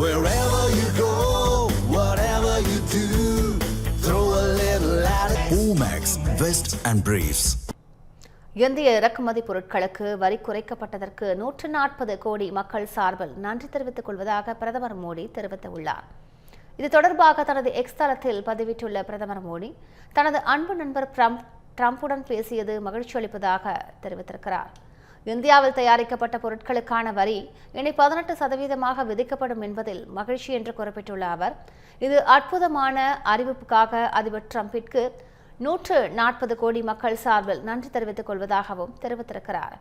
Wherever you go, whatever you do, throw a little at it. Omax, Vest and Briefs. இந்திய இறக்குமதி பொருட்களுக்கு வரி குறைக்கப்பட்டதற்கு 140 கோடி மக்கள் சார்பில் நன்றி தெரிவித்துக் கொள்வதாக பிரதமர் மோடி தெரிவித்துள்ளார். இது தொடர்பாக தனது எக்ஸ் தளத்தில் பதிவிட்டுள்ள பிரதமர் மோடி தனது அன்பு நண்பர் ட்ரம்புடன் பேசியது மகிழ்ச்சி அளிப்பதாக தெரிவித்திருக்கிறார். இந்தியாவில் தயாரிக்கப்பட்ட பொருட்களுக்கான வரி இனி 18% விதிக்கப்படும் என்பதில் மகிழ்ச்சி என்று குறிப்பிட்டுள்ள அவர், இது அற்புதமான அறிவிப்புக்காக அதிபர் ட்ரம்பிற்கு 140 கோடி மக்கள் சார்பில் நன்றி தெரிவித்துக் கொள்வதாகவும் தெரிவித்திருக்கிறார்.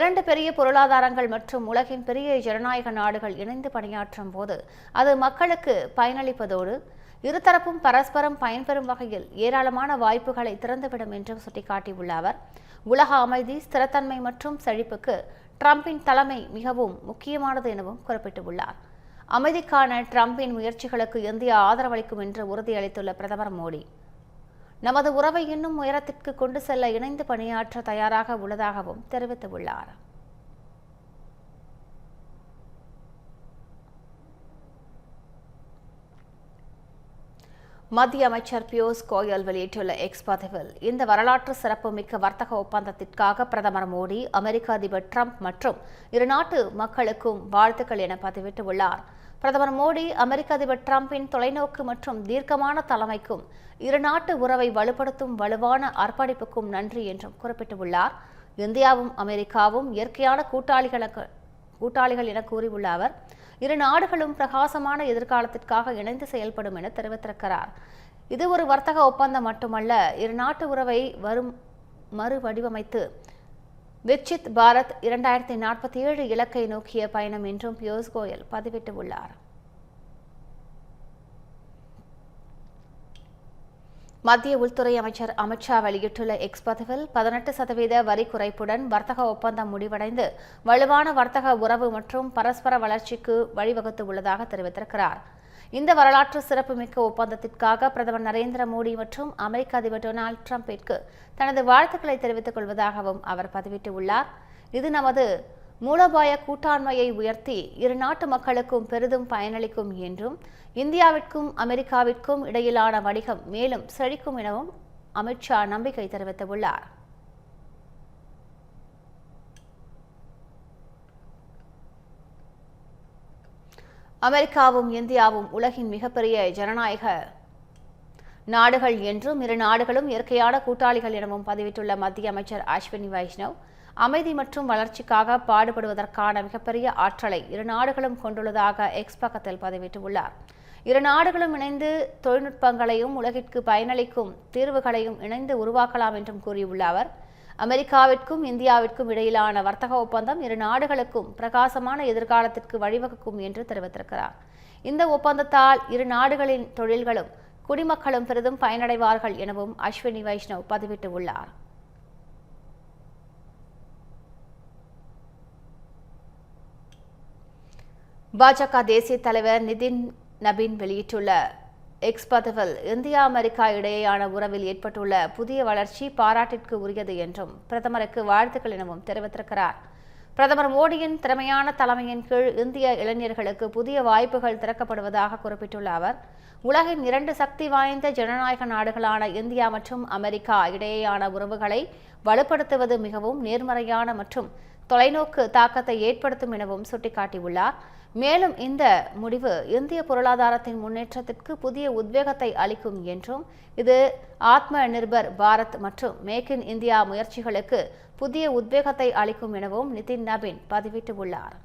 2 பெரிய பொருளாதாரங்கள் மற்றும் உலகின் பெரிய ஜனநாயக நாடுகள் இணைந்து பணியாற்றும் போது அது மக்களுக்கு பயனளிப்பதோடு இருதரப்பும் பரஸ்பரம் பயன்பெறும் வகையில் ஏராளமான வாய்ப்புகளை திறந்துவிடும் என்றும் சுட்டிக்காட்டியுள்ள அவர், உலக அமைதி, ஸ்திரத்தன்மை மற்றும் செழிப்புக்கு ட்ரம்பின் தலைமை மிகவும் முக்கியமானது எனவும் குறிப்பிட்டுள்ளார். அமைதிக்கான ட்ரம்பின் முயற்சிகளுக்கு இந்தியா ஆதரவளிக்கும் என்று உறுதியளித்துள்ள பிரதமர் மோடி, நமது உறவை இன்னும் உயரத்திற்கு கொண்டு செல்ல இணைந்து பணியாற்ற தயாராக உள்ளதாகவும் தெரிவித்துள்ளார். மத்திய அமைச்சர் பியூஷ் கோயல் வெளியிட்டுள்ள எக்ஸ் பதிவில், இந்த வரலாற்று சிறப்புமிக்க வர்த்தக ஒப்பந்தத்திற்காக பிரதமர் மோடி, அமெரிக்க அதிபர் ட்ரம்ப் மற்றும் இரு நாட்டு மக்களுக்கும் வாழ்த்துக்கள் என பதிவிட்டுள்ளார். பிரதமர் மோடி அமெரிக்க அதிபர் ட்ரம்பின் தொலைநோக்கு மற்றும் தீர்க்கமான தலைமைக்கும் இரு நாட்டு உறவை வலுப்படுத்தும் வலுவான அர்ப்பணிப்புக்கும் நன்றி என்றும் குறிப்பிட்டுள்ளார். இந்தியாவும் அமெரிக்காவும் இயற்கையான கூட்டாளிகள் என கூறியுள்ள அவர், இரு நாடுகளும் பிரகாசமான எதிர்காலத்திற்காக இணைந்து செயல்படும் என தெரிவித்திருக்கிறார். இது ஒரு வர்த்தக ஒப்பந்தம் மட்டுமல்ல, இரு நாட்டு உறவை மறுவடிவமைத்து விக்சித் பாரத் 2047 இலக்கை நோக்கிய பயணம் என்றும் பியூஷ் கோயல் பதிவிட்டுள்ளார். மத்திய உள்துறை அமைச்சர் அமித்ஷா வெளியிட்டுள்ள எக்ஸ் பதிவில், 18% வரி குறைப்புடன் வர்த்தக ஒப்பந்தம் முடிவடைந்து வலுவான வர்த்தக உறவு மற்றும் பரஸ்பர வளர்ச்சிக்கு வழிவகுத்து உள்ளதாக தெரிவித்திருக்கிறார். இந்த வரலாற்று சிறப்புமிக்க ஒப்பந்தத்திற்காக பிரதமர் நரேந்திர மோடி மற்றும் அமெரிக்க அதிபர் டொனால்டு ட்ரம்பிற்கு தனது வாழ்த்துக்களை தெரிவித்துக் கொள்வதாகவும் அவர் பதிவிட்டுள்ளார். இது நமது மூலோபாய கூட்டாண்மையை உயர்த்தி இரு நாட்டு மக்களுக்கும் பெரிதும் பயனளிக்கும் என்றும், இந்தியாவிற்கும் அமெரிக்காவிற்கும் இடையிலான வணிகம் மேலும் செழிக்கும் எனவும் அமித்ஷா நம்பிக்கை தெரிவித்துள்ளார். அமெரிக்காவும் இந்தியாவும் உலகின் மிகப்பெரிய ஜனநாயக நாடுகள் என்றும், இரு நாடுகளும் இயற்கையான கூட்டாளிகள் எனவும் பதிவிட்டுள்ள மத்திய அமைச்சர் அஸ்வினி வைஷ்ணவ், அமைதி மற்றும் வளர்ச்சிக்காக பாடுபடுவதற்கான மிகப்பெரிய ஆற்றலை இரு நாடுகளும் கொண்டுள்ளதாக எக்ஸ் பக்கத்தில் பதிவிட்டுள்ளார். இரு நாடுகளும் இணைந்து தொழில்நுட்பங்களையும் உலகிற்கு பயனளிக்கும் தீர்வுகளையும் இணைந்து உருவாக்கலாம் என்றும் கூறியுள்ள அவர், அமெரிக்காவிற்கும் இந்தியாவிற்கும் இடையிலான வர்த்தக ஒப்பந்தம் இரு நாடுகளுக்கும் பிரகாசமான எதிர்காலத்திற்கு வழிவகுக்கும் என்று தெரிவித்திருக்கிறார். இந்த ஒப்பந்தத்தால் இரு நாடுகளின் தொழில்களும் குடிமக்களும் பெரிதும் பயனடைவார்கள் எனவும் அஸ்வினி வைஷ்ணவ் பதிவிட்டுள்ளார். பாஜக தேசிய தலைவர் நிதின் நபீன் வெளியிட்டுள்ள எக்ஸ் பதிவில், இந்தியா அமெரிக்கா இடையேயான உறவில் ஏற்பட்டுள்ள புதிய வளர்ச்சி பாராட்டிற்கு உரியது என்றும் பிரதமருக்கு வாழ்த்துக்கள் எனவும் தெரிவித்திருக்கிறார். பிரதமர் மோடியின் திறமையான தலைமையின் கீழ் இந்திய இளைஞர்களுக்கு புதிய வாய்ப்புகள் திறக்கப்படுவதாக குறிப்பிட்டுள்ள அவர், உலகின் 2 சக்தி வாய்ந்த ஜனநாயக நாடுகளான இந்தியா மற்றும் அமெரிக்கா இடையேயான உறவுகளை வலுப்படுத்துவது மிகவும் நேர்மறையான மற்றும் தொலைநோக்கு தாக்கத்தை ஏற்படுத்தும் எனவும் சுட்டிக்காட்டியுள்ளார். மேலும் இந்த முடிவு இந்திய பொருளாதாரத்தின் முன்னேற்றத்திற்கு புதிய உத்வேகத்தை அளிக்கும் என்றும், இது ஆத்ம நிர்பர் பாரத் மற்றும் மேக் இன் இந்தியா முயற்சிகளுக்கு புதிய உத்வேகத்தை அளிக்கும் எனவும் நிதின் நபீன் பதிவிட்டுள்ளார்.